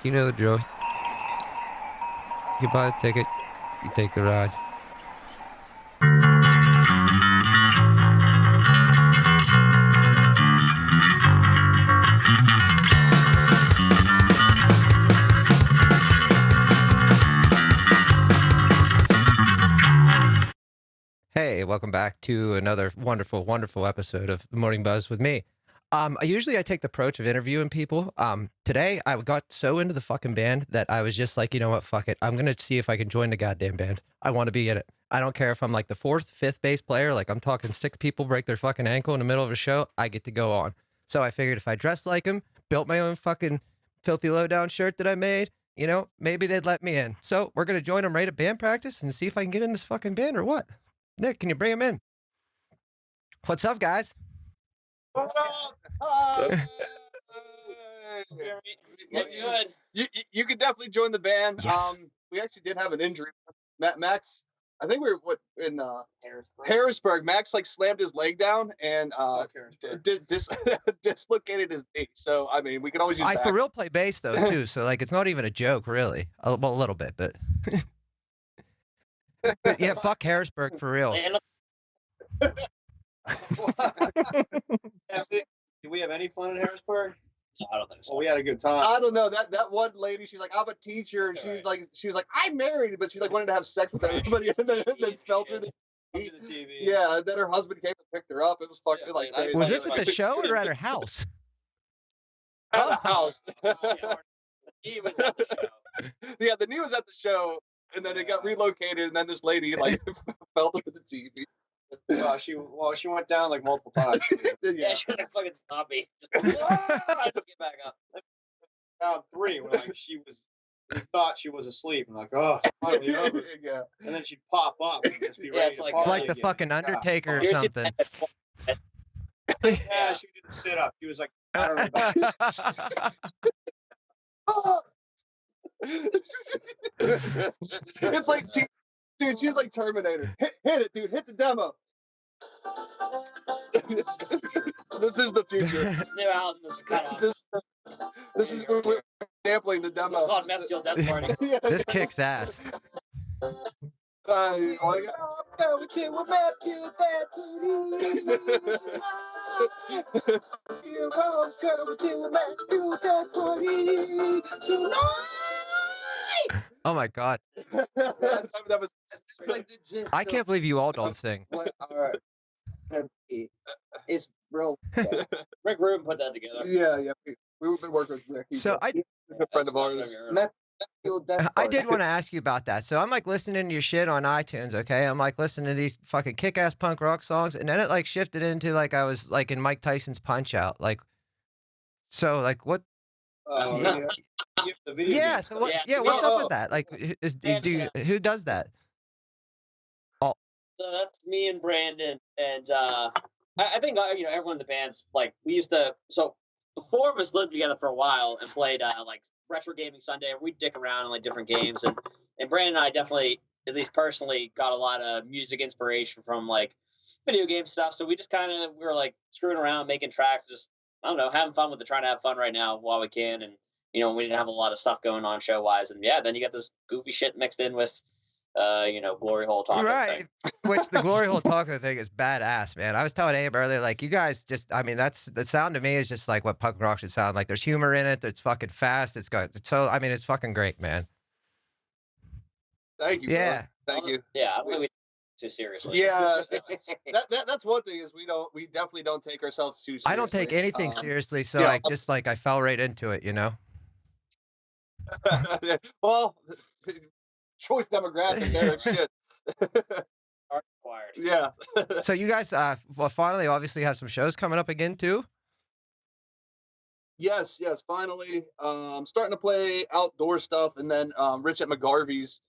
You know the drill. You buy the ticket, you take the ride. Hey, welcome back to another wonderful, wonderful episode of The Morning Buzz with me. Usually I take the approach of interviewing people. Today I got so into the fucking band that I was just like, you know what, fuck it. I'm gonna see if I can join the goddamn band. I want to be in it. I don't care if I'm like the fourth, fifth bass player. Like I'm talking 6 people break their fucking ankle in the middle of a show. I get to go on. So I figured if I dressed like them, built my own fucking Filthy Lowdown shirt that I made, you know, maybe they'd let me in. So we're gonna join them right at band practice and see if I can get in this fucking band or what. Nicc, can you bring him in? What's up, guys? What's up? Good. You could definitely join the band. Yes. We actually did have an injury. Max, I think we were in Harrisburg. Max like slammed his leg down and dislocated his knee. So I mean, we could always use I back. for real play bass though too, so like it's not even a joke really. Well, a little bit, but yeah, fuck Harrisburg for real. Did we have any fun in Harrisburg? No, I don't think so. Well, we had a good time. I don't know that one lady. She's like, I'm a teacher, and she was like, I'm married, but she like wanted to have sex with everybody, and then felt her the TV. Yeah, and then her husband came and picked her up. It was fucking like crazy. Was this at the show or at her house? At the house. He was at the show. Yeah, the knee was at the show, and then it got relocated, and then this lady like felt her the TV. She went down like multiple times. Yeah, she was like fucking stompy. Just get back up. Round 3, when like we thought she was asleep, and like, oh, it's finally over. Yeah. And then she'd pop up and just be ready it's to like- party Like the again. fucking Undertaker or Here's your- something. Yeah, she did the sit up. She was like, I don't know. It's like, dude, she was like Terminator. Hit it, dude. Hit the demo. This is the future. This new album is kind of. This is we're sampling the demo. It's called Meth Death Party. Yeah. This kicks ass. I'm going to a Matthew Oh my god. that was Like the gist I can't believe you all don't sing. what our it's real. Rick Rubin put that together. yeah. We've been working with Rick. He's So he's a friend of ours. I did want to ask you about that. So I'm like listening to your shit on iTunes, okay? I'm like listening to these fucking kick-ass punk rock songs, and then it like shifted into like I was like in Mike Tyson's Punch Out. Like, so like what? The video Yeah. game. So what? Yeah. Yeah. What's up with that? Like, who does that? So that's me and Brandon, and I think everyone in the band's like we used to. So the 4 of us lived together for a while and played like Retro Gaming Sunday. We'd dick around in like different games, and Brandon and I definitely, at least personally, got a lot of music inspiration from like video game stuff. So we just we were like screwing around, making tracks, just I don't know, having fun with it, trying to have fun right now while we can, and we didn't have a lot of stuff going on show wise, and yeah, then you got this goofy shit mixed in with. Glory hole taco Right. thing. Which the glory hole taco thing is badass, man. I was telling Abe earlier, like you guys just, I mean, that's the sound to me is just like what punk rock should sound like. There's humor in it. It's fucking fast. It's it's fucking great, man. Thank you. Yeah. Brother. Thank you. Yeah, I don't think we too seriously. Yeah, that's one thing is we definitely don't take ourselves too seriously. I don't take anything seriously, so yeah. I fell right into it, Well, choice demographic there, shit. Are required. Yeah. So you guys, finally, obviously have some shows coming up again too. Yes. Finally, starting to play outdoor stuff, and then Rich at McGarveys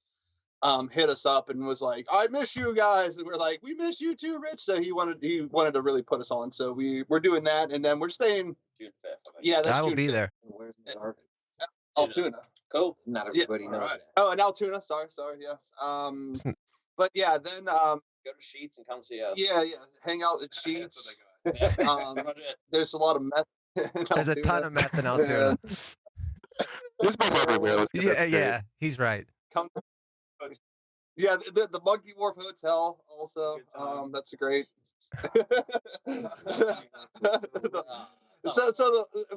hit us up and was like, "I miss you guys," and we're like, "We miss you too, Rich." So he wanted to really put us on. So we're doing that, and then we're staying. June 5th. Yeah, that's I will June be 5th. there. Where's McGarveys? Altoona. Cool. Not everybody knows Right. that. Oh, and Altoona. Sorry. Yes. But yeah, then Go to Sheets and come see us. yeah, hang out at Sheets. That's it. There's a lot of meth. There's a ton of meth in Altoona. There's both everywhere. Let's get that Yeah, straight. yeah, he's right. Come. Yeah, the Monkey Wharf Hotel also. Good time. That's a great.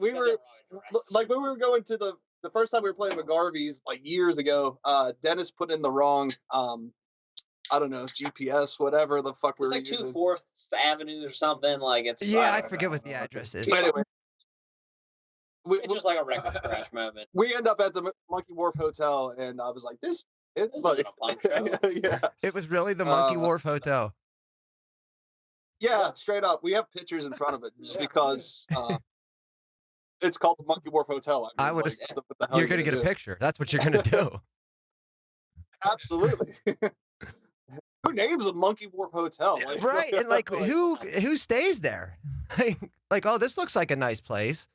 We were like when we were going to the first time we were playing McGarveys like years ago. Dennis put in the wrong I don't know, GPS, whatever the fuck we It's were like using. 2 4th Avenue or something. Like it's Yeah, I don't forget know. what the address is. But anyway, It's just like a record scratch moment. we end up at the Monkey Wharf Hotel, and I was like, This like, isn't a punk show. yeah, It was really the Monkey Uh, Wharf Hotel. yeah, straight up. We have pictures in front of it just Yeah. because it's called the Monkey Wharf Hotel. I would've- what the hell You're gonna get a do? picture. That's what you're gonna do. Absolutely. Who names a Monkey Wharf Hotel? Like, Right, and like who stays there? Like, oh, this looks like a nice place.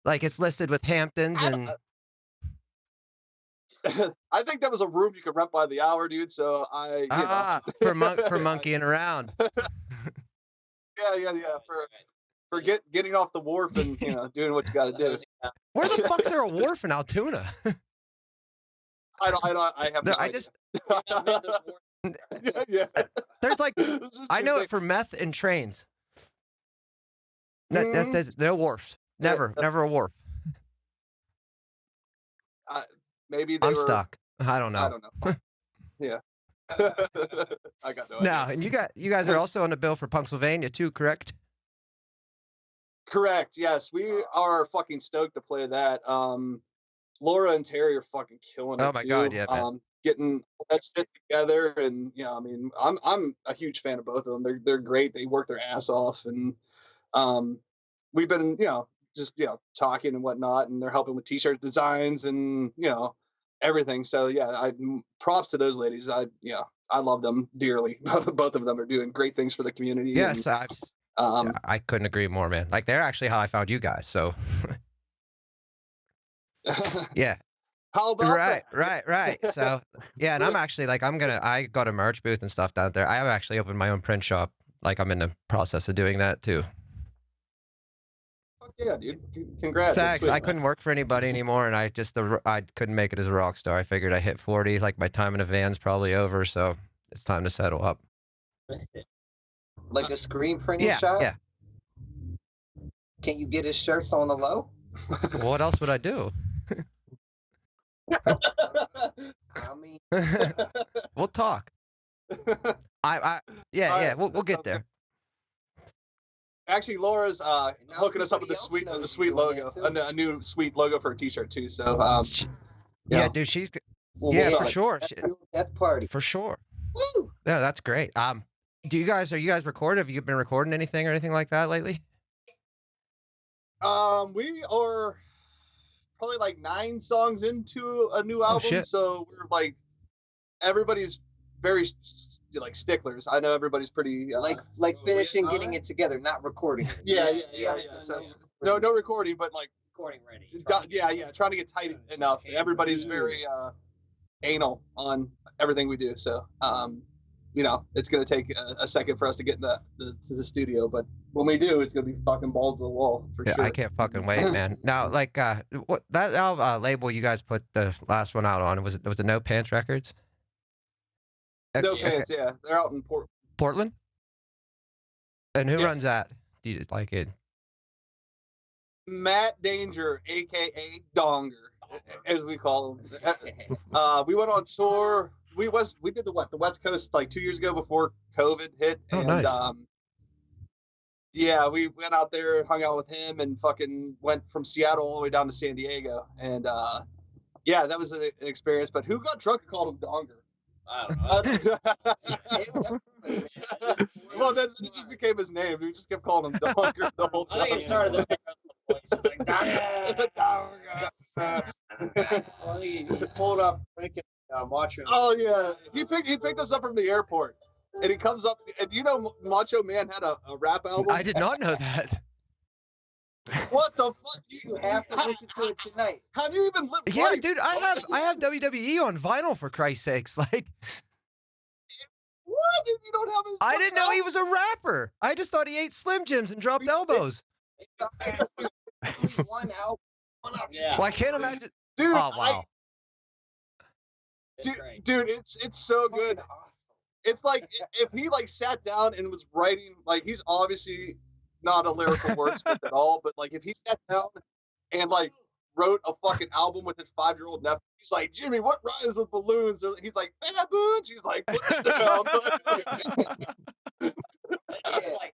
Like it's listed with Hamptons and I think that was a room you could rent by the hour, dude. So I, for monkeying around. yeah, for getting off the wharf and doing what you got to do. Where the fuck's there a wharf in Altoona? I have. No, no I idea. just yeah. there's like This is I know interesting. it for meth and trains. Mhm. That's no wharf. Yeah, Never, that's- never a wharf. Maybe they I'm were, stuck. I don't know. I don't know. Yeah. I got no No, idea. and you guys are also on the bill for Pennsylvania too, correct? Correct. Yes, we are fucking stoked to play that. Laura and Terry are fucking killing it. Oh my God, yeah, man. Getting that shit together, and I mean, I'm a huge fan of both of them. They're great. They work their ass off, and we've been just talking and whatnot, and they're helping with t-shirt designs and everything. So yeah, props to those ladies. I love them dearly. Both of them are doing great things for the community. Yes, And, I couldn't agree more, man. Like they're actually how I found you guys. So yeah, how about right, that? right. So yeah, and I'm actually like I got a merch booth and stuff down there. I have actually opened my own print shop. Like I'm in the process of doing that too. Fuck yeah, dude. Congrats. That's Thanks. sweet. I couldn't work for anybody anymore, and I couldn't make it as a rock star. I figured I hit 40. Like my time in the van's probably over, so it's time to settle up. Like a screen printing Yeah, shop? yeah. Can you get his shirts on the low? What else would I do? I mean, We'll talk. Yeah, we'll get there. Actually, Laura's now hooking us up with everybody else the knows sweet you're doing logo, that, too. a new sweet logo for a t-shirt too. So Yeah, yeah. dude, she's we'll yeah, for talk. sure. Death party. For sure. Woo! Yeah, that's great. Are you guys recording? Have you been recording anything or anything like that lately? We are probably like 9 songs into a new album, shit. so we're like everybody's very like sticklers. I know everybody's pretty Like finishing getting it together, not recording it. yeah. So, no recording, but like Recording ready. trying to get tight enough. Everybody's very anal on everything we do, so it's gonna take a second for us to get in to the studio, but when we do, it's gonna be fucking balls to the wall for Yeah, sure. I can't fucking wait, man. Now, like, what that label you guys put the last one out on was it No Pants Records? No Okay. Pants, yeah, they're out in Portland. And who Yes. runs that? Do you like it? Matt Danger, aka Donger, as we call him. We went on tour. We did the West Coast like 2 years ago before COVID hit. Oh, and nice. yeah, we went out there, hung out with him, and fucking went from Seattle all the way down to San Diego. And yeah, that was an experience. But who got drunk and called him Donger? I don't know. Well, then it just became his name. We just kept calling him Donger the whole I time. think it started the voice. It's like, Well, he pulled up freaking Macho. Oh yeah, he picked us up from the airport, and he comes up, and Macho Man had a rap album. I did not know that. What the fuck? You have to listen to it tonight. Have you even lived Yeah, life? dude, I have WWE on vinyl for Christ's sakes. Like, What? If you don't have his I didn't know he was a rapper. I just thought he ate Slim Jims and dropped elbows. One album. Yeah. Well, I can't imagine. Dude, Oh wow. dude, it's so good. Fucking awesome. It's like if he like sat down and was writing, like he's obviously not a lyrical wordsmith at all, but like if he sat down and like wrote a fucking album with his 5-year-old nephew, he's like, Jimmy, what rhymes with balloons? He's like, baboons. He's like, what is the hell?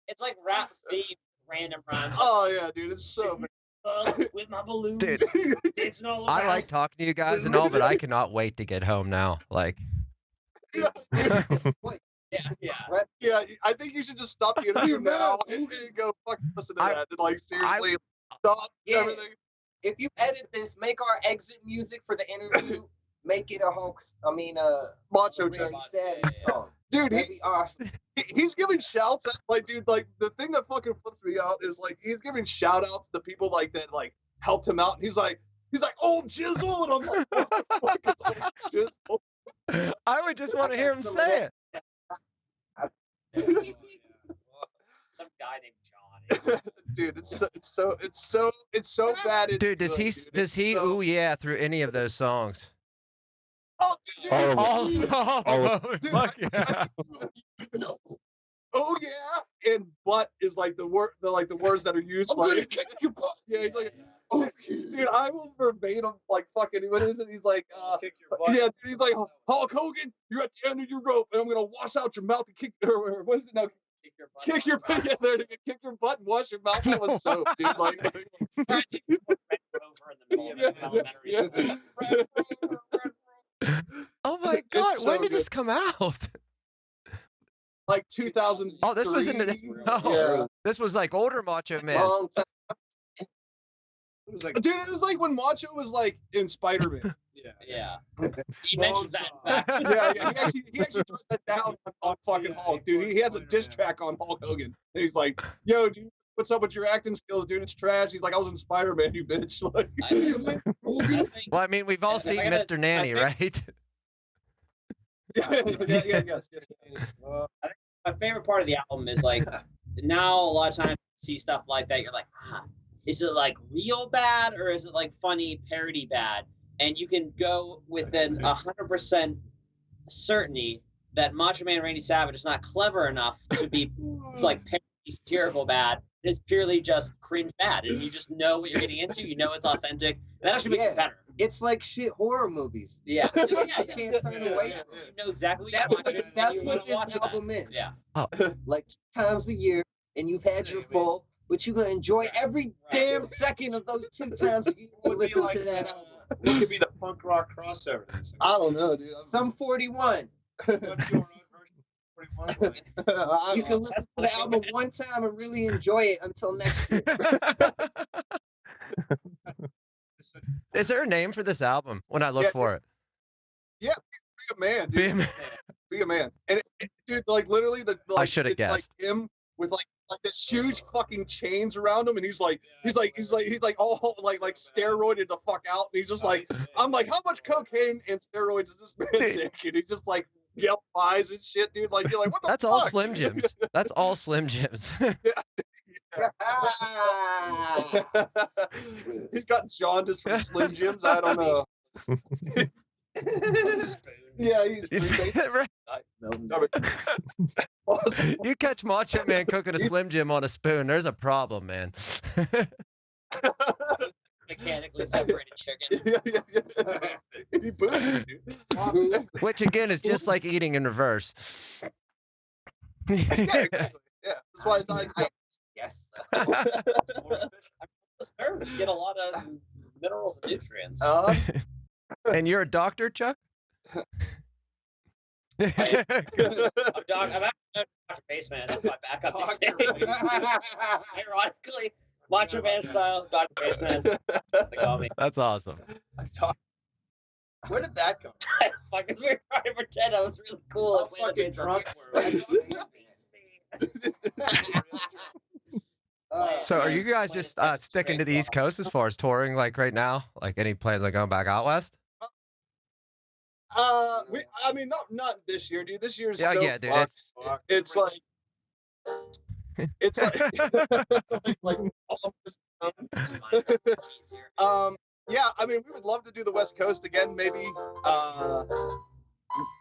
It's like rap theme, random rhymes. Oh yeah, dude, it's so. With my balloons, Dude, it's all I like talking to you guys and all, but I cannot wait to get home now. Like, Yeah, I think you should just stop the interview now and go fucking listen to that. Like seriously, stop everything. If you edit this, make our exit music for the interview. Make it a hoax. I mean, Macho Randy Man. Savage song. Dude, That'd be awesome. he's giving shouts at, like, dude, like the thing that fucking flips me out is like he's giving shout outs to people like that like helped him out, and he's like old Jizzle, and I'm like, what the fuck is old Jizzle? I would just want to hear him say it. Some guy named John. Dude, it's so bad. Dude, does he so, ooh yeah through any of those songs? Oh, dude, All of them. All of them. Dude, Fuck yeah. Oh yeah, and butt is like the word, the words that are used. Like, yeah, he's like, oh, dude, I will verbatim like fucking. What is it? He's like, Kick your butt. yeah, dude, he's like, Hulk Hogan, you're at the end of your rope, and I'm gonna wash out your mouth and kick. Or what is it now? Kick your butt. Kick your butt. Yeah, there, kick your butt and wash your mouth. That was soap, dude. Like, Over in the middle of elementary school. Oh my god, so when did good. this come out? like 2000. Oh, this was in the no. Yeah. This was like older Macho Man. Long time. It was like, Dude, it was like when Macho was like in Spider-Man. Yeah. He mentioned that. Yeah, he actually took that down on fucking Hulk, dude. He has a diss track on Hulk Hogan. And he's like, yo, dude, what's up with your acting skills, dude? It's trash. He's like, I was in Spider-Man, you bitch. Like, I think- Well, I mean, we've all seen I gotta- Mr. Nanny, right? yes. my favorite part of the album is like now a lot of times you see stuff like that, you're like, is it like real bad or is it like funny parody bad? And you can go within 100% certainty that Macho Man Randy Savage is not clever enough to be like parody satirical bad. It's purely just cringe bad, and you just know what you're getting into. You know it's authentic. That actually makes it better. It's like shit horror movies. Yeah, You can't turn away. You know exactly what That's you're watching. that's and you what wanna this watch that. album is. Yeah. Like 2 times a year, and you've had your full, but you're gonna enjoy every damn second of those 2 times you what would be listen like to that album. what could be the punk rock crossover? I don't know, dude. Some 41. What's your own version of 41? You can listen to the album one time and really enjoy it until next year. Is there a name for this album when I look Yeah, for it? Be a man, Be a dude. Man. Be a man. And dude, like literally I should have it's like guessed. him with like this huge fucking chains around him, and he's like all like steroided the fuck out, and he's just like, I'm like, how much cocaine and steroids is this man taking? And he just like yelp eyes and shit, dude. Like you're like, what the That's fuck? all Slim Jims. That's all Slim Jims. He's got jaundice from Slim Jims. I don't know. Yeah, he's You catch Macho Man cooking a Slim Jim on a spoon, there's a problem, man. Mechanically separated chicken. He boosted, dude. Which again is just like eating in reverse. Yeah, exactly. Yeah, that's why it's not. Yes. Those herbs get a lot of minerals and nutrients. And you're a doctor, Chuck? I'm actually Dr. Baseman. That's my backup nickname. Ironically, Macho Man style, Dr. Baseman. They call me. That's awesome. Where did that come Fuck, because we were trying to pretend I was really cool. How fucking drunk were we? So are you guys just sticking to the East Coast as far as touring like right now? Like any plans on going back out west? I mean, not this year, dude. This year's Yeah, so yeah, dude. fucked. Fuck. It's like like almost, yeah, I mean, we would love to do the West Coast again, maybe.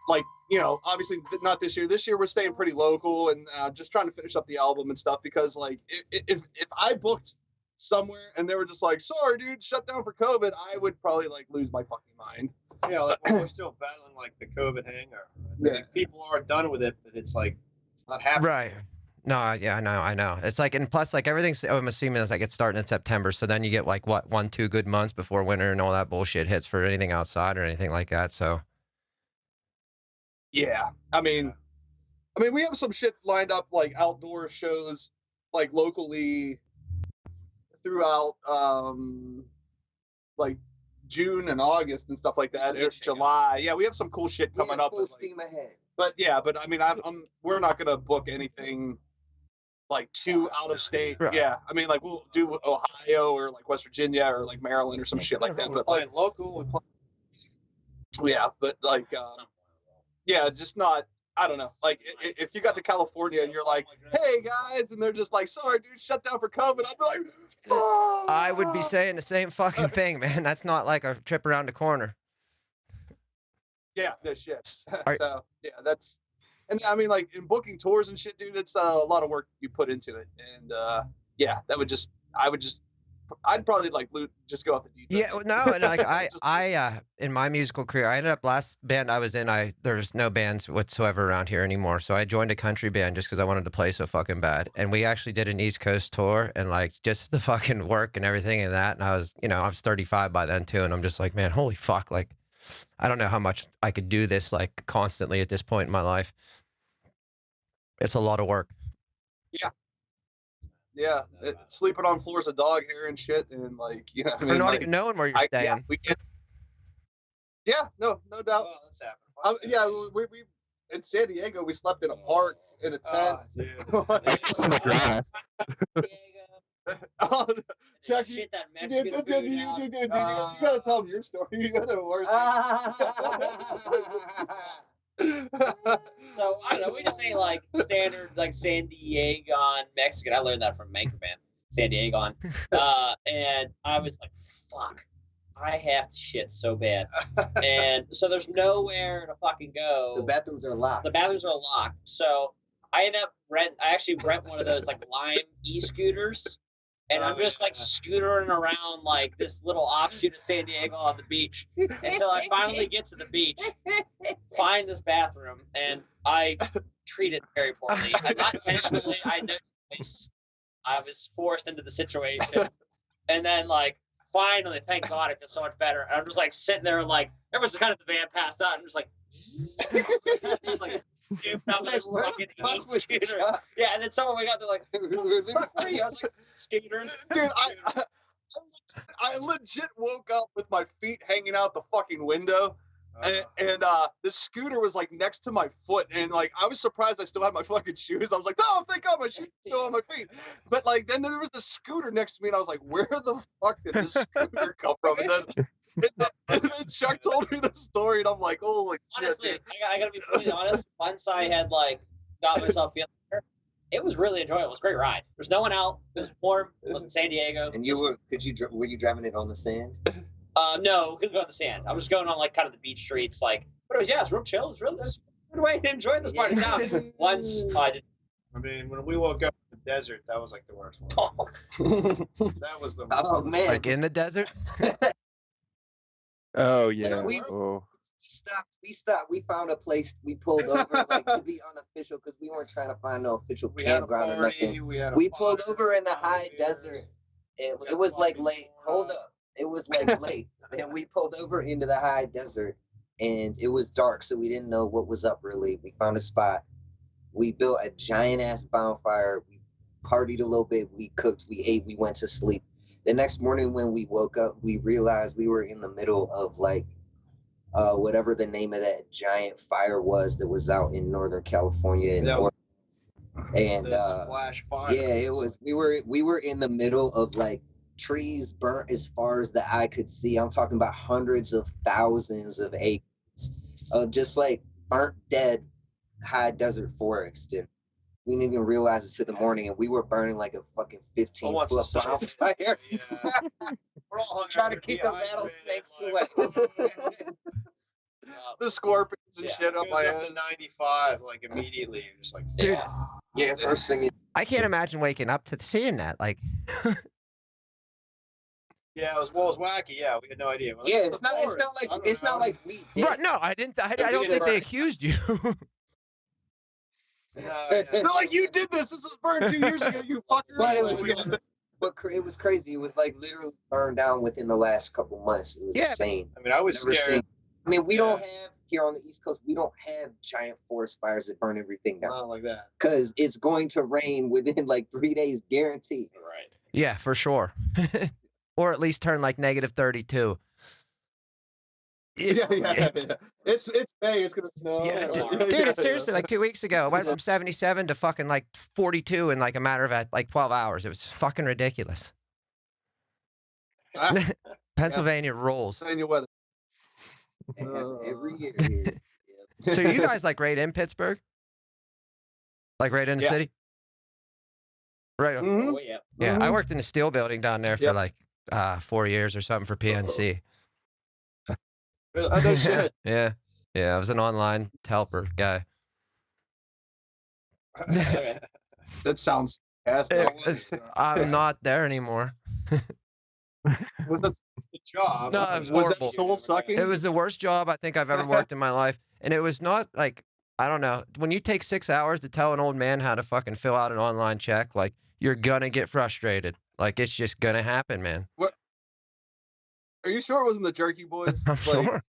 Like, you know, obviously not this year. This year we're staying pretty local and just trying to finish up the album and stuff because, like, if I booked somewhere and they were just like, sorry, dude, shut down for COVID, I would probably like lose my fucking mind. Yeah, like we're still battling like the COVID hangover. Like, people are done with it, but it's like it's not happening. Right. No, yeah, I know. It's like, and plus, like, everything's, I'm assuming it's like it's starting in September, so then you get like what 1-2 good months before winter and all that bullshit hits for anything outside or anything like that. So Yeah, I mean, we have some shit lined up, like outdoor shows, like locally throughout, like June and August and stuff like that. It's July. Yeah, we have some cool shit coming up. Full steam ahead. But yeah, but I mean, we're not gonna book anything like too out of state. Right. Yeah, I mean, like we'll do Ohio or like West Virginia or like Maryland or some shit like that. We're But playing like, local. yeah, but like, yeah, just not. I don't know. Like, if you got to California and you're like, "Hey guys," and they're just like, "Sorry, dude, shut down for COVID," I'd be like, "Oh!" I would be saying the same fucking thing, man. That's not like a trip around the corner. Yeah, no shit. Are- So yeah, that's, and I mean, like in booking tours and shit, dude, it's a lot of work you put into it, and yeah, I'd probably like just go off the deep end. Yeah, no, and like I in my musical career, I ended up last band I was in, there's no bands whatsoever around here anymore. So I joined a country band just because I wanted to play so fucking bad. And we actually did an East Coast tour and like just the fucking work and everything and that. And I was, I was 35 by then too, and I'm just like, man, holy fuck, like I don't know how much I could do this like constantly at this point in my life. It's a lot of work. Yeah, sleeping on floors of dog hair and shit, and like, you know what I Or mean? not Like, even knowing where you're staying. yeah, we get. Yeah, no doubt. Oh, that's happening. Yeah, we in San Diego we slept in a park in a tent. I slept on the grass. Oh, Chucky, Shit that you Mexican food out. gotta tell them your story. You got the worst. So I don't know. We just say like standard like San Diego Mexican. I learned that from Anchor Man, San Diego. And I was like, fuck, I have to shit so bad. And so there's nowhere to fucking go. The bathrooms are locked. The bathrooms are locked. So I end up I actually rent one of those like Lime e-scooters. And I'm just like scootering around like this little offshoot of San Diego on the beach until I finally get to the beach, find this bathroom, and I treat it very poorly. I'm not intentionally. I know I was forced into the situation, and then like finally, thank God, I feel so much better. And I'm just like sitting there, like everyone's kind of the van passed out. I'm just like, dude, that was Like, fucking where the fuck was scooter. Chuck? Yeah, and then someone went out there like, "Who the fuck were you?" I was like, "Skater." Dude, I legit woke up with my feet hanging out the fucking window, and the scooter was like next to my foot, and like I was surprised I still had my fucking shoes. I was like, oh, thank God my shoes are still on my feet. But like then there was a scooter next to me, and I was like, where the fuck did this scooter come from? And then Chuck told me the story, and I'm like, holy shit, Honestly, dude. I gotta be completely honest. Once I had like got myself feeling better, it was really enjoyable. It was a great ride. There's no one out. It was warm. It was in San Diego. And were you driving it on the sand? No, couldn't go on the sand. I was just going on like kind of the beach streets, like. But it was real chill. It was really nice. Good way to enjoy this part of town. Once I did. I mean, when we woke up in the desert, that was like the worst one. Oh, That was the Oh man. Like in the desert. Oh yeah. we- Oh. We stopped. We found a place. We pulled over like to be unofficial because we weren't trying to find no official we had a campground or nothing. party. We had a We pulled fire, over in the we had high beer. desert. It was like late. Hold up. It was like late. And we pulled over into the high desert and it was dark, so we didn't know what was up really. We found a spot. We built a giant ass bonfire. We partied a little bit. We cooked. We ate. We went to sleep. The next morning when we woke up, we realized we were in the middle of like whatever the name of that giant fire was that was out in Northern California. And This flash fire. yeah, it was. We were in the middle of like trees burnt as far as the eye could see. I'm talking about hundreds of thousands of acres of just like burnt, dead, high desert forest, and we didn't even realize it till the morning. And we were burning like a fucking 15-foot bonfire. Yeah. We're all hung Try out to there keep the dehydrated, rattlesnakes like, away. The scorpions and Yeah. shit up Goes my up ass. to 95 like immediately. You're just like, Dude, Yeah, first thing it I can't imagine waking up to seeing that. Like, yeah, it was wacky. Yeah, we had no idea. We're like, yeah, "It's it's not the forest." I like don't it's not know. like we did. right, no, I didn't. I We don't think didn't they burn. accused you. No, yeah. They're like, you did this. This was burned 2 years ago. You fucker. But it was crazy. It was like literally burned down within the last couple months. It was Yeah. insane. I mean, I was Never scared. seen. I mean, we Yeah. don't have here on the East Coast. We don't have giant forest fires that burn everything down Not like that. because it's going to rain within like 3 days, guaranteed. Right. Yeah, for sure. Or at least turn like -32. Yeah. It's May. It's gonna snow. Yeah, Oh, dude, yeah, it's seriously like 2 weeks ago. It went from 77 to fucking like 42 in like a matter of like 12 hours. It was fucking ridiculous. Pennsylvania rolls. Pennsylvania weather. Every year. Here. So you guys like right in Pittsburgh? Like right in the Yeah. city? Right. Mhm. Oh, yeah. Yeah, I Mhm. worked in a steel building down there for Yep. like 4 years or something for PNC. Oh, no shit. Yeah. Yeah, I was an online helper guy. Okay. That sounds fantastic. I'm not there anymore. Was that Good job. No, it was was horrible. that soul sucking? It was the worst job I think I've ever worked in my life. And it was not like, I don't know, when you take 6 hours to tell an old man how to fucking fill out an online check, like, you're gonna get frustrated. Like, it's just gonna happen, man. Are you sure it wasn't the Jerky Boys? I'm sure.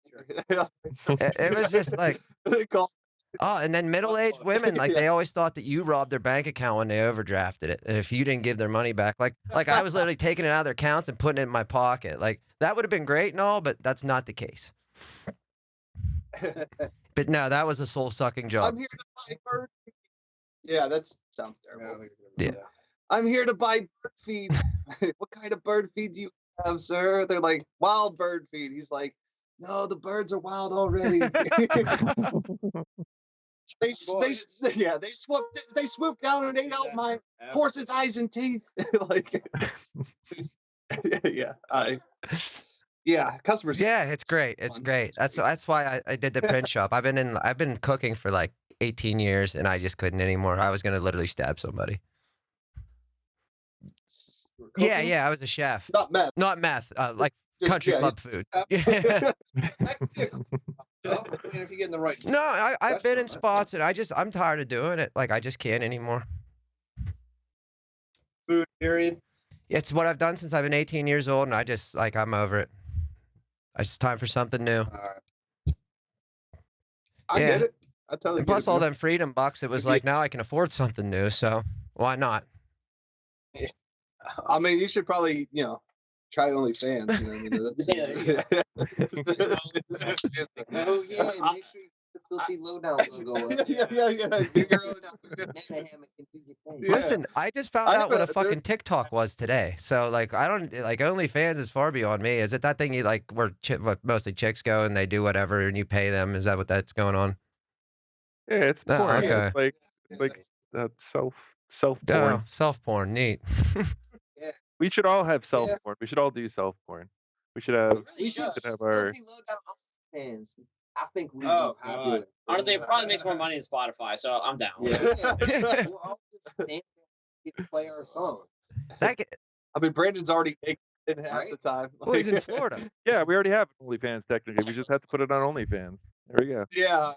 It was just like, They call. oh, and then middle-aged women, like, they always thought that you robbed their bank account when they overdrafted it. And if you didn't give their money back, like I was literally taking it out of their accounts and putting it in my pocket. Like, that would have been great and all, but that's not the case. But no, that was a soul-sucking job. I'm here to buy bird feed. Yeah, that sounds terrible. Yeah. I'm here to buy bird feed. What kind of bird feed do you have, sir? They're like, wild bird feed. He's like, no, the birds are wild already. they swooped down and ate out my horse's eyes and teeth. Like, customers. Yeah, it's great. It's fun. great. That's why I did the print shop. I've been cooking for like 18 years and I just couldn't anymore. I was gonna literally stab somebody. Yeah, Cooking? yeah, I was a chef. Not meth. Not meth, like Just- country yeah, club food. yeah. Yeah. I mean, if you get in the right. No, I've been in restaurant, spots and I'm tired of doing it. Like I just can't anymore. Food, period. It's what I've done since I've been 18 years old and I just like I'm over it. It's time for something new. All right. I Yeah. get it. I totally And get plus it, all man. them freedom bucks, it was If you- like now I can afford something new, so why not? I mean, you should probably, try OnlyFans. You know, Oh yeah, make sure you put the Filthy Lowdown logo up. yeah. Do your own- Nana Hammock can do your thing. Yeah. Listen, I just found I out what a have a- there- fucking TikTok was today. So like, I don't like OnlyFans is far beyond me. Is it that thing you like where what mostly chicks go and they do whatever and you pay them? Is that what that's going on? Yeah, it's Oh, porn. okay. It's like that self porn. Oh, self porn, neat. We should all have self Yeah. porn. We should all do self porn. We should have We should have our Filthy Lowdown fans. I think we Oh, be popular. Honestly, it probably makes more money than Spotify, so I'm down. Yeah. We'll all just stand there and play our songs. That get, I mean, Brandon's already making it half Right? the time. well, he's in Florida. yeah. We already have OnlyFans technically. We just have to put it on OnlyFans. There we go. Yeah.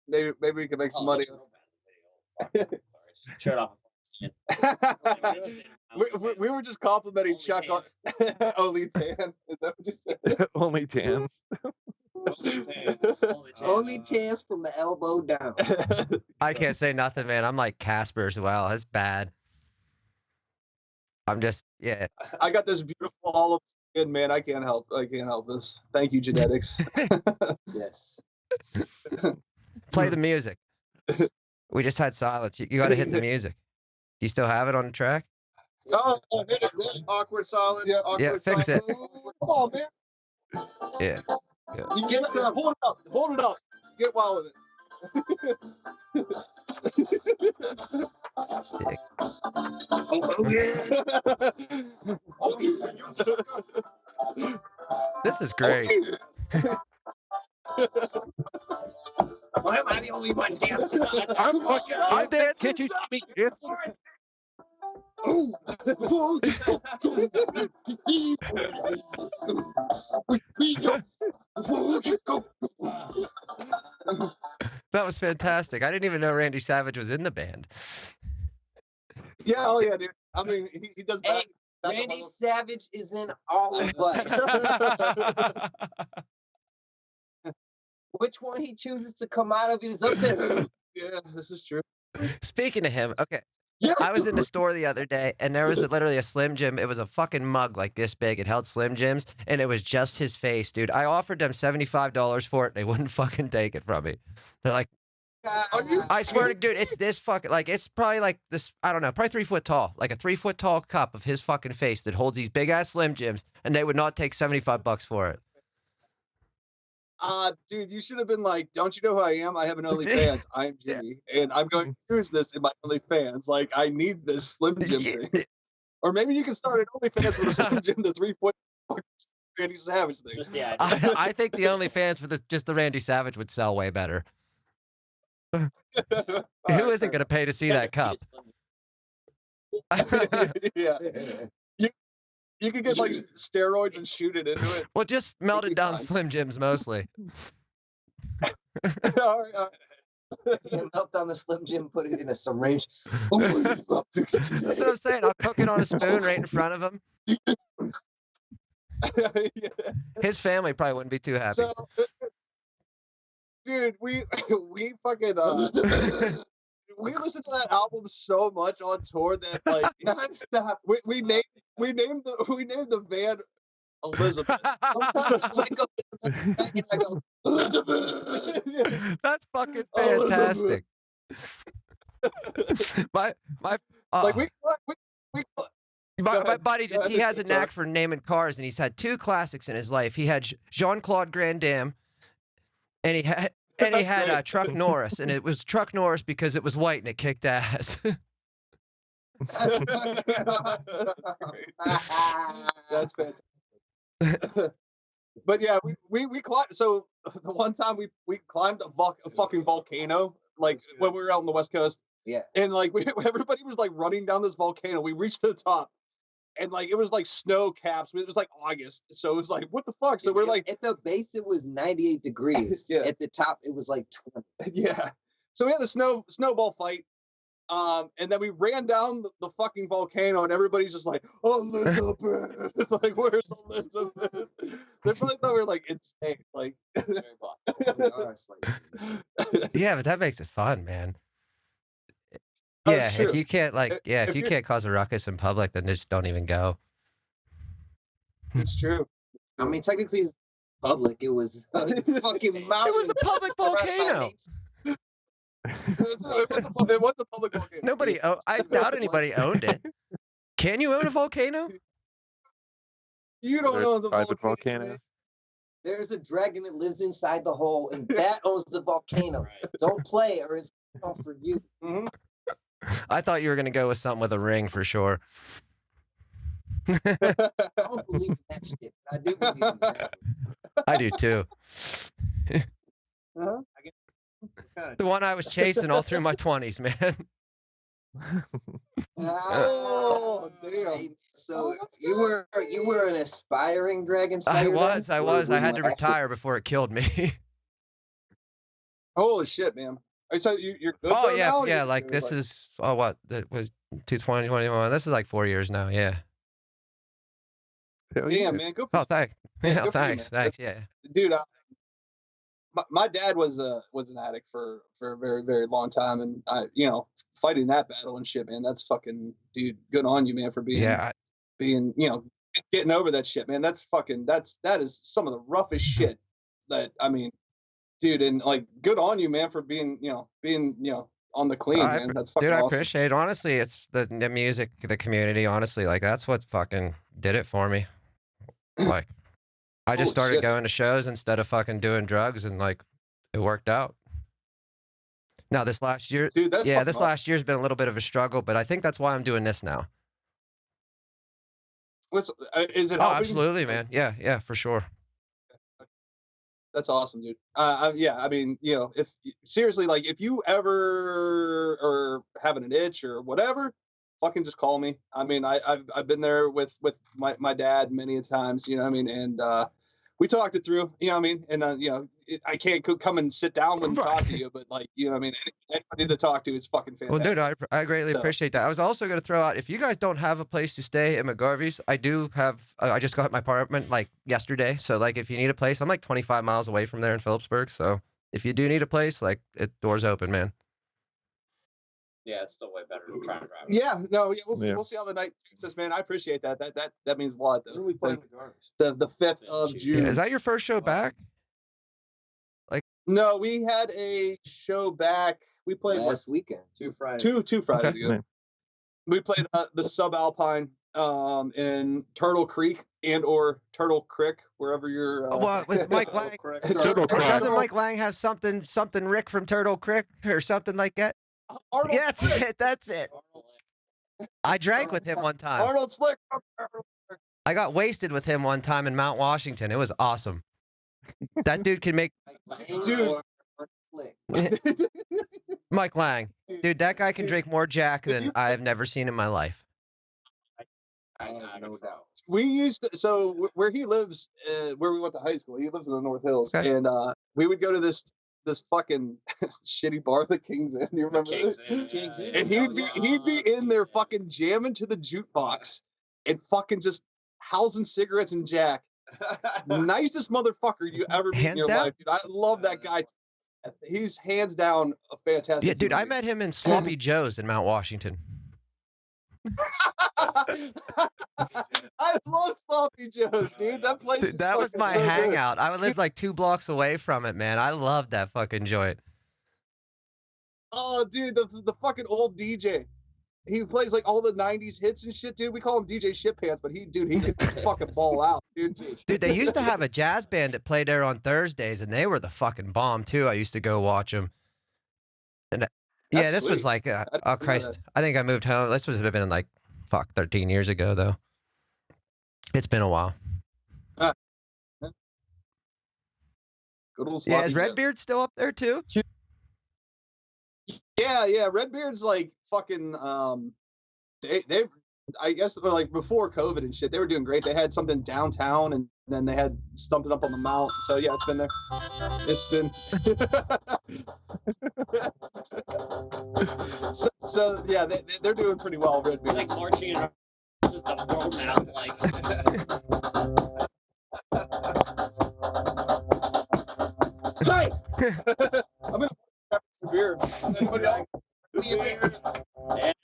Maybe we can make some money. Shut up. we were just complimenting Chuck on Only Tan. Is that what you said? Only tans. Only chance from the elbow down. I can't say nothing, man. I'm like Casper as well. That's bad. I'm just yeah. I got this beautiful all of skin, man. I can't help this. Thank you, genetics. Yes. Play the music. We just had silence. You got to hit the music. Do you still have it on the track? Oh, hit it, man. Awkward silence. Yeah. Awkward Yeah, fix it. silence. Come on, man. Yeah. You get some. Hold it up. Hold it up. Get wild with it. Oh yeah. Oh yeah. This is great. Why am I the only one dancing? I'm dancing. Can't you see me dancing? That was fantastic. I didn't even know Randy Savage was in the band. Yeah, oh yeah, dude. I mean, he does Hey, back Randy vocals. Savage is in all of us. Which one he chooses to come out of is up to him. Yeah, this is true. Speaking of him, okay. Yeah, I was in the store the other day, and there was literally a Slim Jim. It was a fucking mug like this big. It held Slim Jims, and it was just his face, dude. I offered them $75 for it, and they wouldn't fucking take it from me. They're like, Are you? I swear to dude, it's this fucking, like, it's probably like this, I don't know, probably 3 foot tall, like a 3 foot tall cup of his fucking face that holds these big ass Slim Jims, and they would not take $75 for it. Dude, you should have been like, don't you know who I am? I have an OnlyFans. I'm Jimmy, and I'm going to use this in my OnlyFans. Like, I need this Slim Jim thing. Or maybe you can start an OnlyFans with a Slim Jim, the 3 foot Randy Savage thing. Just the idea. I think the OnlyFans for just the Randy Savage would sell way better. Who isn't going to pay to see that cup? Yeah. You could get like steroids and shoot it into it. Well, just melted be down fine. Slim Jims mostly. All right. Melt down the Slim Jim, put it in a syringe. That's what I'm saying. I'll cook it on a spoon right in front of him. Yeah. His family probably wouldn't be too happy. So, dude, we fucking we listened to that album so much on tour that like nonstop. We named the van Elizabeth. Sometimes I go back and I go Elizabeth. Yeah. That's fucking Oh, fantastic. my Like we my ahead. buddy Go ahead, he has a Mr. Sorry. knack for naming cars, and he's had 2 classics in his life. He had Jean-Claude Van Damme, and he had That's great. Chuck Norris, and it was Chuck Norris because it was white and it kicked ass. That's fantastic. But yeah, we climbed. So the one time we climbed a fucking volcano, like when we were out on the West Coast. Yeah. And like everybody was like running down this volcano. We reached the top, and like it was like snow caps. It was like August, so it was like what the fuck. So we're like, at the base it was 98 degrees. Yeah. At the top it was like 20. yeah. So we had a snowball fight. And then we ran down the fucking volcano, and everybody's just like, Elizabeth, like, where's Elizabeth? They probably thought we were like insane, like. Yeah, but that makes it fun, man. Oh, Yeah, sure. if you can't if If you you're- can't cause a ruckus in public, then just don't even go. It's true. I mean, technically it's public. It was a fucking mountain. It was a public volcano. It was a public volcano. Nobody, I doubt anybody owned it. Can you own a volcano? You don't There's know the private volcano. volcanoes. There's a dragon that lives inside the hole, and that owns the volcano. Don't play, or it's all for you. Mhm. I thought you were gonna go with something with a ring for sure. I don't believe in that shit. I do believe in dragons. I do too. The one I was chasing all through my 20s, man. Oh, damn. Hey, so you were an aspiring dragon I slayer? was. then? Or I were had you to actually- retire before it killed me. Holy shit, man. So you're good Oh though yeah, now? yeah. You're Like this is what that was 2021. This is like 4 years now. Yeah. Hell yeah. Damn, man. Good for Oh, thanks. Yeah, good for you, thanks. man. Thanks. Yeah. dude. My dad was an addict for a very, very long time, and I, fighting that battle and shit, man. That's fucking, dude. Good on you, man, for being Yeah. being, getting over that shit, man. That is some of the roughest shit that, I mean, dude, and like, good on you, man, for being on the clean, I man. That's fucking Dude, I awesome. appreciate it. Honestly, it's the music, the community. Honestly, like that's what fucking did it for me. Like, I just Holy started shit. going to shows instead of fucking doing drugs, and like, it worked out. Now this last year, Dude, that's yeah, fucking this awesome. last year's been a little bit of a struggle, but I think that's why I'm doing this now. Is it Oh, helping? absolutely, man. Yeah, for sure. That's awesome, dude. Yeah, I mean, if seriously, like, if you ever are having an itch or whatever, fucking just call me. I mean, I've been there with my dad many a times, you know what I mean, and we talked it through, you know what I mean, and I can't come and sit down and talk to you, but like, you know what I mean, anybody to talk to is fucking fantastic. Well, dude, I greatly appreciate that. I was also going to throw out, if you guys don't have a place to stay at McGarveys, I do have, I just got my apartment like yesterday. So like, if you need a place, I'm like 25 miles away from there in Phillipsburg. So if you do need a place, like, door's open, man. Yeah, it's still way better than trying to drive. Yeah, no, we'll see how the night takes us, man. I appreciate that. That means a lot. When are we playing McGarveys? The 5th of June. Yeah, is that your first show back? No, we had a show back. We played last weekend. 2 Fridays. two Fridays Okay. ago. We played the Subalpine in Turtle Creek or Turtle Creek, wherever you're. Well, with Mike Lang, Turtle Creek. doesn't Mike Lang have something Rick from Turtle Creek or something like that? Arnold Yeah, that's Slick. it. That's it. I drank with him one time. Arnold Slick. I got wasted with him one time in Mount Washington. It was awesome. That dude can make Dude. Mike Lang. Dude, that guy can drink more Jack than I have never seen in my life. No doubt. We used to, so where he lives, where we went to high school, he lives in the North Hills, Okay. and we would go to this fucking shitty bar, the King's Inn. You remember King's this? Inn, yeah. And he'd be in there fucking jamming to the jukebox and fucking just housing cigarettes and Jack. Nicest motherfucker you ever meet in Hands your down? life, dude. I love that guy. He's hands down a fantastic. Yeah, dude, human I being. met him in Sloppy Joe's in Mount Washington. I love Sloppy Joe's, dude. That place. Dude, is that was fucking my so good. hangout. I lived like 2 blocks away from it, man. I loved that fucking joint. Oh, dude, the fucking old DJ. He plays like all the '90s hits and shit, dude. We call him DJ Shitpants, but he could fucking ball out, dude. Dude, they used to have a jazz band that played there on Thursdays, and they were the fucking bomb too. I used to go watch them. And yeah, That's this was sweet. like, didn't oh know Christ, I think I moved home. This was have been like, 13 years ago though. It's been a while. Good old Yeah, Sloppy is Joe. Redbeard still up there too? Yeah. Redbeard's like fucking. They I guess like before COVID and shit, they were doing great. They had something downtown, and then they had something up on the mount. So yeah, it's been there. It's been. so yeah, they're doing pretty well. Redbeard. Like marching in this is the world map, like Hey! I'm gonna have beer. Anybody else? yeah,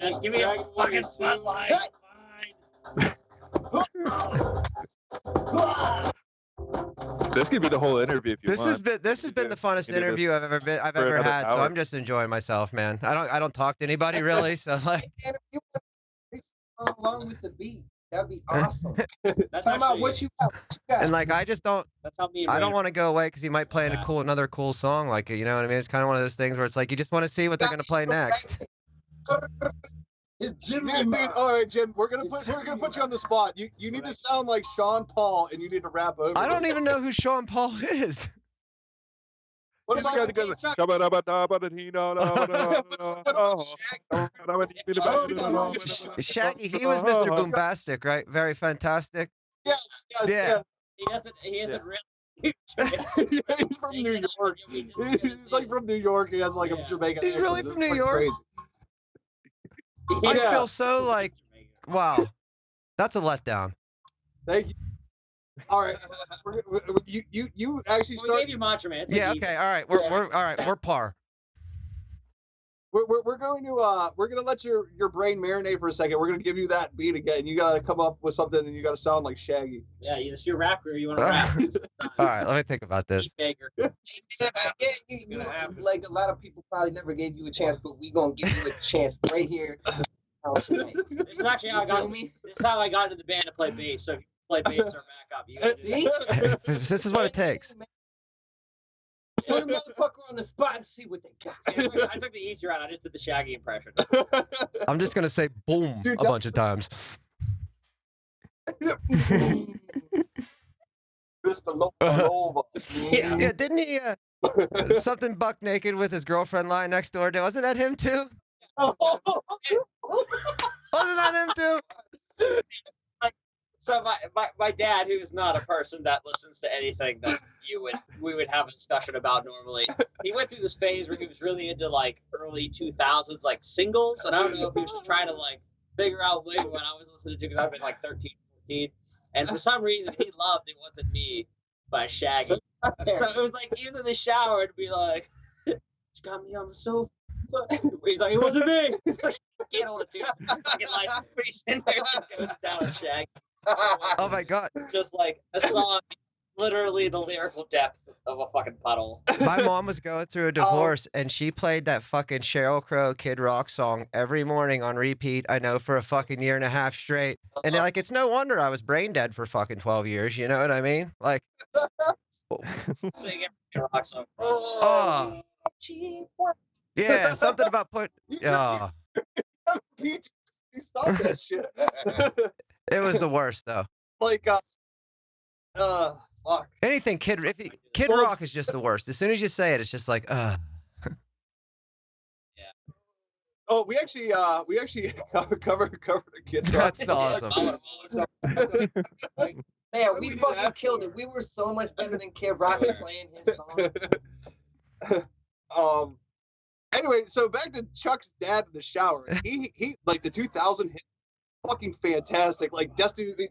just give me a fucking Bud Light. Fine. This could be the whole interview if you This want. has been the funnest You do this interview I've for ever another had. So hour. I'm just enjoying myself, man. I don't talk to anybody really. So like, And if you want to along with the beat, that'd be awesome. That's Talk about actually, what you got. What you got? and like I just don't. that's how me and I don't Brandon- want to go away because he might play Yeah. another cool song. Like, you know what I mean? It's kind of one of those things where it's like you just want to see what they're gonna play next. It's Jimmy. Dude, all right, Jim. We're gonna put you on the spot. You need to sound like Sean Paul, and you need to rap over. I it. don't even know who Sean Paul is. What He's about got to go. Shaggy, he was Mr. Boombastic, right? Very fantastic. yes, Yeah. He isn't really. Yeah, he's from New York. He's like from New York. He has like a Yeah. Jamaican. He's really accent. from It's New fucking York? Crazy. I Yeah. feel so like, wow, that's a letdown. Thank you. All right, you actually We start. gave you Macho Man. It's Yeah, like okay, all right, we're all right, we're par. We're going to we're gonna let your brain marinate for a second. We're gonna give you that beat again. You gotta come up with something, and you gotta sound like Shaggy. Yeah, it's your rap career. You want to rap? All right, let me think about this. Beat Baker. Yeah, you like a lot of people probably never gave you a chance, but we gonna give you a chance right here. Tonight. This is actually how I You got. feel me? This is how I got into the band to play bass. So if you play bass or back up, you can do that. This is what it takes. Put a motherfucker on the spot and see what they got. I took the easier route. I just did the Shaggy impression. I'm just gonna say boom Dude, a bunch of times. Mr. Nova. Yeah. Yeah, didn't he something buck naked with his girlfriend lying next door? Wasn't that him too? Wasn't that him too? So my dad, who's not a person that listens to anything that we would have a discussion about normally, he went through this phase where he was really into like early 2000s like singles, and I don't know if he was just trying to like figure out what I was listening to because I've been like 13, 14, and for some reason he loved It Wasn't Me by Shaggy. So it was like he was in the shower and be like, "She got me on the sofa." He's like, "It wasn't me." Can't hold it to his fucking life. But he's in there just going down on Shaggy. Oh my god. Just like a song, literally the lyrical depth of a fucking puddle. My mom was going through a divorce and she played that fucking Sheryl Crow Kid Rock song every morning on repeat, I know, for a fucking year and a half straight. And like, it's no wonder I was brain dead for fucking 12 years, you know what I mean? Like, Sing every Kid Rock song. oh. Yeah, something about oh. Pete, stop that shit. It was the worst though. Like, fuck. Anything Kid Rock is just the worst. As soon as you say it, it's just like, Yeah. Oh, we actually covered a Kid Rock. That's awesome. Man, we fucking killed it. We were so much better than Kid Rock at playing his song. Anyway, so back to Chuck's dad in the shower. He like the 2000 hit, fucking fantastic. Like Destiny.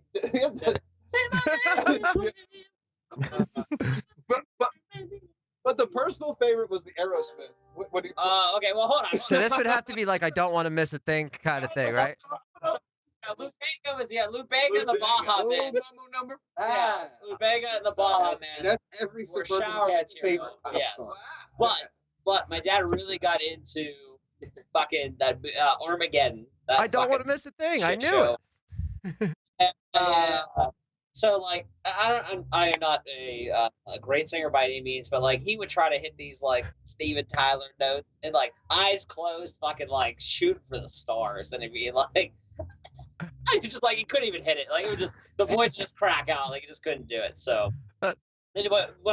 but the personal favorite was the Aerosmith. What do you? Okay, well, hold on. So this would have to be like, I don't want to miss a thing kind of thing, right? Lou Bega was Lou Bega and the Baja Man. Number. Yeah, Lou Bega and the Baja Man. That's every Were suburban shower dad's material. favorite. Yeah. But my dad really got into fucking that Armageddon. That I don't want to miss a thing. I shit knew show. it. And, so like I am not a great singer by any means, but like he would try to hit these like Steven Tyler notes and like eyes closed, fucking like shoot for the stars, and it'd be like just like he couldn't even hit it. Like it would just the voice would just crack out, like he just couldn't do it. So what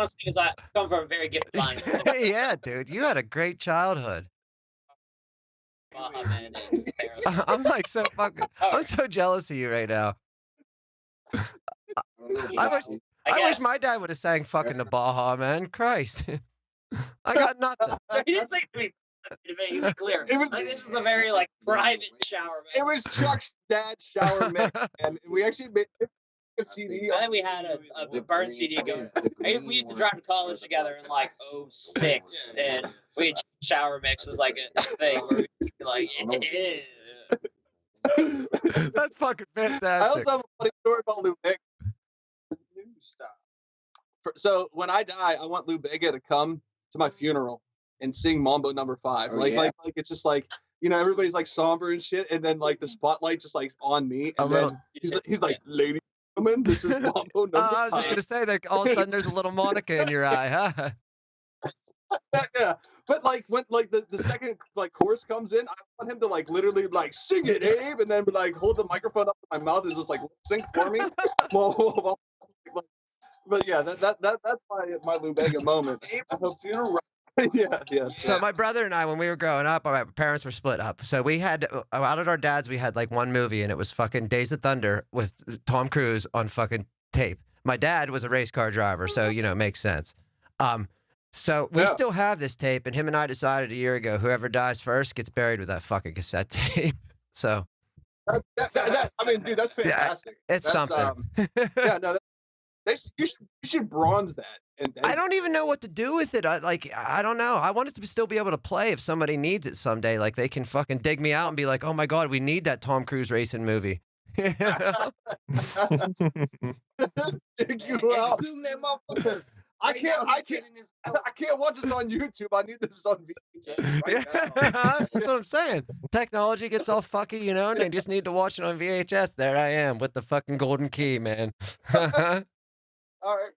I'm saying is I come from a very gifted line. Yeah, dude, you had a great childhood. Man, I'm like so fucking. I'm so jealous of you right now. I wish my dad would have sang fucking the Baja Man. Christ, I got nothing. He didn't say to me. To make it clear, like, this was a very like private shower. Man. It was Chuck's dad's shower mix, and we actually made a CD. I think we had a burn CD going. We used to drive to college together in like 06, and we shower mix was like a thing where we'd be like, yeah. That's fucking I fantastic. also have a funny story about Lou Bega. New stuff. So when I die, I want Lou Bega to come to my funeral and sing Mambo Number 5. Oh, like yeah. it's just like, you know, everybody's like somber and shit, and then like the spotlight just like on me. And A little- then he's like, ladies and gentlemen, this is Mambo Number 5. I was just gonna say that all of a sudden there's a little Monica in your eye, huh? Yeah, but like when like the second like chorus comes in, I want him to like literally like sing it, Abe, and then like hold the microphone up to my mouth and just like sing for me. But yeah, that's my Lou Bega moment. Funeral. yeah. So my brother and I, when we were growing up, our parents were split up. So we had, out of our dads, we had like one movie, and it was fucking Days of Thunder with Tom Cruise on fucking tape. My dad was a race car driver, so, you know, it makes sense. So we still have this tape, and him and I decided a year ago, whoever dies first gets buried with that fucking cassette tape. So. I mean, dude, that's fantastic. It's something. Yeah, no, you should bronze that. And I don't even know what to do with it. I don't know. I want it to still be able to play if somebody needs it someday. Like they can fucking dig me out and be like, "Oh my god, we need that Tom Cruise racing movie." dig you out. I can't watch this on YouTube. I need this on VHS right now. That's what I'm saying. Technology gets all fucky, you know, and they just need to watch it on VHS. There I am with the fucking golden key, man. All right.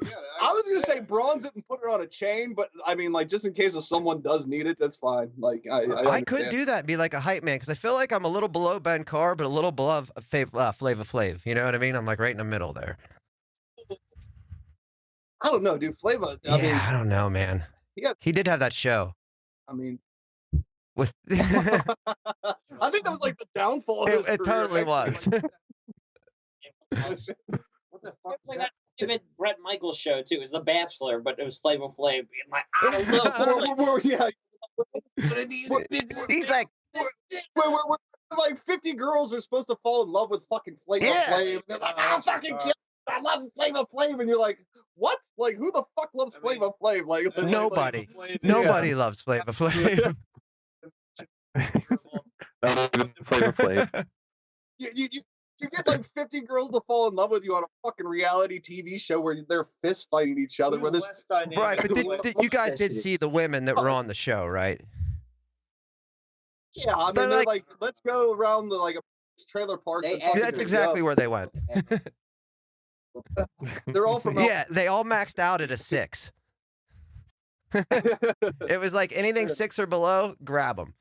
Yeah, I was gonna say bronze it and put it on a chain, but I mean, like, just in case if someone does need it, that's fine. Like, I I could understand. do that and be like a hype man because I feel like I'm a little below Ben Carr, but a little below Flava Flav. You know what I mean? I'm like right in the middle there. I don't know, dude. Flava. I Yeah, mean, I don't know, man. He did have that show I mean, with. I think that was like the downfall of his It career, totally actually. was. What the It's fuck? like that stupid Brett Michaels show too. It was The Bachelor, but it was Flavor Flav being like, I don't know. Yeah. He's like, We're like 50 girls are supposed to fall in love with fucking Flava Yeah. Flav. And they're like, I'll fucking kill you. I love Flava Flav. And you're like, what? Like, who the fuck loves Flava Flav? Like, nobody. Flav- Nobody loves Flava Flav. Flavor Flav. You get like 50 girls to fall in love with you on a fucking reality TV show where they're fist fighting each other. Where Who's this, less dynamic? Right, but you guys did see the women that were on the show, right? yeah, I mean, They're they're like- like, let's go around the like a trailer park. They and act- fucking That's go. exactly where they went. They're all from. Yeah, they all maxed out at a 6. It was like anything 6 or below, grab them.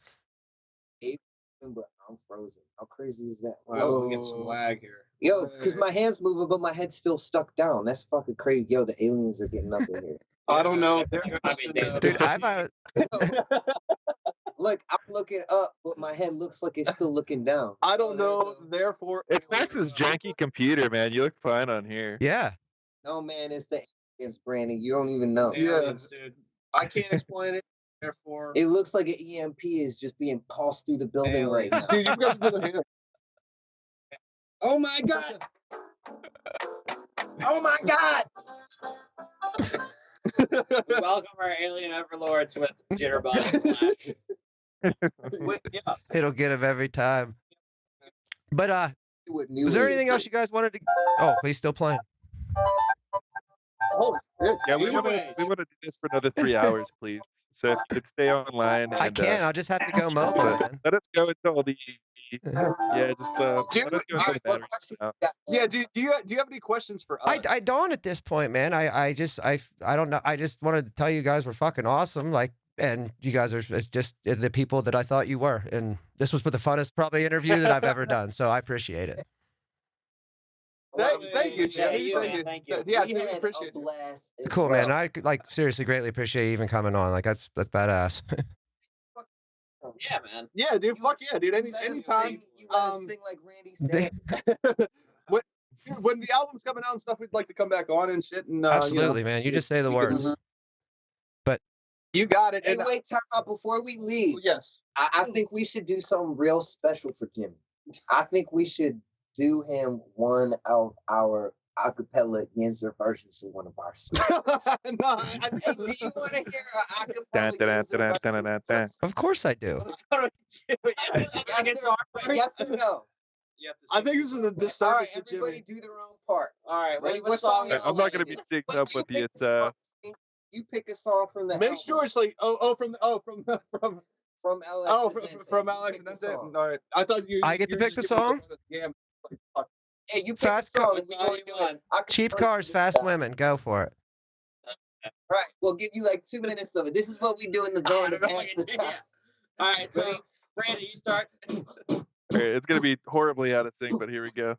I'm frozen. How crazy is that? Wow, we get some lag here. Yo, because my hand's moving, but my head's still stuck down. That's fucking crazy. Yo, the aliens are getting up in here. I don't know. Dude, I've Look, I'm looking up, but my head looks like it's still looking down. I don't know. Therefore, It's Max's janky computer, man. You look fine on here. yeah. No, man, it's the aliens, Brandon. You don't even know. Aliens, dude. I can't explain it. Therefore, It looks like an EMP is just being pulsed through the building right now. dude, you've got to do the hand. Oh my god! Oh my god! We welcome our alien overlords with Jitterbug. yeah. It'll get him every time. But What new was there is anything it? else you guys wanted to? Oh, he's still playing. Holy shit. Yeah, we Anyway. want to do this for another 3 hours, please. So if you could stay online. I and, can. I'll just have to go mobile, man. Let us go until the. Yeah, just Dude, let us go until the batteries come out. Yeah, do you have any questions for us? I don't at this point, man. I don't know. I just wanted to tell you guys we're fucking awesome. Like, and you guys are just the people that I thought you were. And this was the funnest probably interview that I've ever done. So I appreciate it. Thank you, Yeah, Jimmy. you, man, thank you. Yeah, We we had appreciate a it. blast. as Cool, man. well. I like seriously greatly appreciate you even coming on. Like that's badass. Yeah, man. Yeah, dude. Fuck yeah, dude. You let us Anytime. sing- you let us sing like Randy They- said. When the album's coming out and stuff, we'd like to come back on and shit. And Absolutely, man. You just say the we can- words. You got it. Hey, And wait, time out before we leave. yes. I think we should do something real special for Jimmy. I think we should do him one of our acapella Yinzer versions of one of our songs. No, Hey, do you want to hear an Dun, acapella dun, Yinzer dun, dun, dun, version? dun. Of course I do. Yes or no? You have to I sing think this is a All right, disservice to everybody Jimmy. do their own part. All right, Ready? what What song? song is y'all I'm not wanna gonna be do? synced But up you with pick the. a song. You pick a song from the Make album. sure it's like from From Alex. oh and Dante. from You Alex pick and the that's it. song. All right. I thought you. I get to you pick just the give me song? Yeah. Like, fuck. Hey, you pick Fast a car- song. What We song gonna you do want? it. I can Cheap first cars, do fast that. women. Go for it. Right, we'll give you like 2 minutes of it. This is what we do in the van to pass the time. All right, so Randy, you start. Alright, it's gonna be horribly out of sync, but here we go.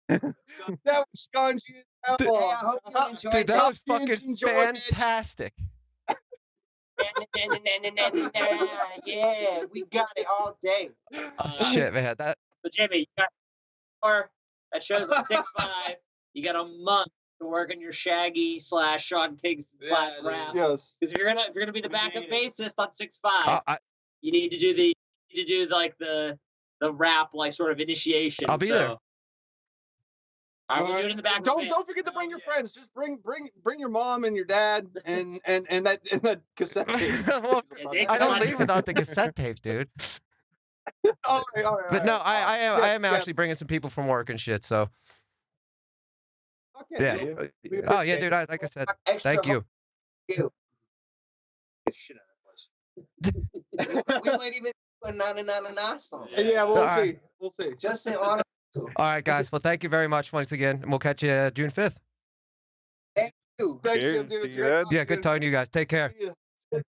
That was spongy as hell. Dude, Hey, I hope you enjoyed Dude, that was Hope you fucking enjoyed it. fantastic. Yeah, we got it all day. Shit, man. That So Jimmy, you got that shows at 6'5". You got a month to work on your Shaggy / Sean Kingston / rap. Yes. Because if you're gonna be the backup bassist on 6'5", you need to do the rap like sort of initiation. I'll be there. I will do it in the back. Don't forget to bring your friends. Just bring your mom and your dad and that cassette tape. Well, I don't leave without the cassette tape, dude. all right. But no, I am Yes, actually bringing some people from work and shit. So Okay, yeah. so we Oh yeah, appreciate dude. it. Like I said, Extra thank you. you. Shit out of us. We might even put a na song. Yeah, All we'll right. see. We'll see. Just in honor. All right, guys. Well, thank you very much once again, and we'll catch you June 5th. You. Thanks, Cheers. Jim, dude. It's See you great then. talking Yeah, good to talking to you guys. Take care. you. See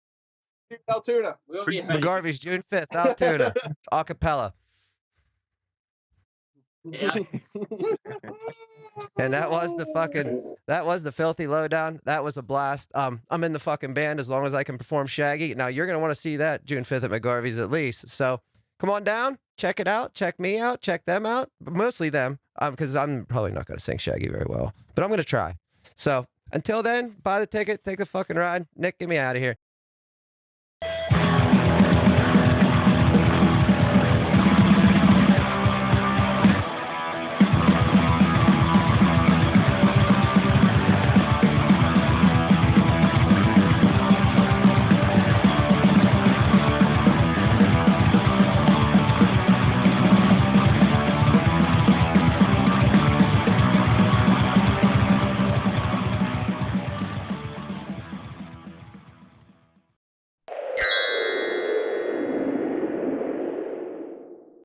you in Altoona. We'll be offended. McGarveys, June 5th, Altoona, acapella. Yeah. And that was the Filthy Lowdown. That was a blast. I'm in the fucking band as long as I can perform Shaggy. Now you're gonna want to see that June 5th at McGarveys at least. So come on down, check it out, check me out, check them out, but mostly them, because I'm probably not gonna sing Shaggy very well, but I'm gonna try. So until then, buy the ticket, take the fucking ride. Nicc, get me out of here.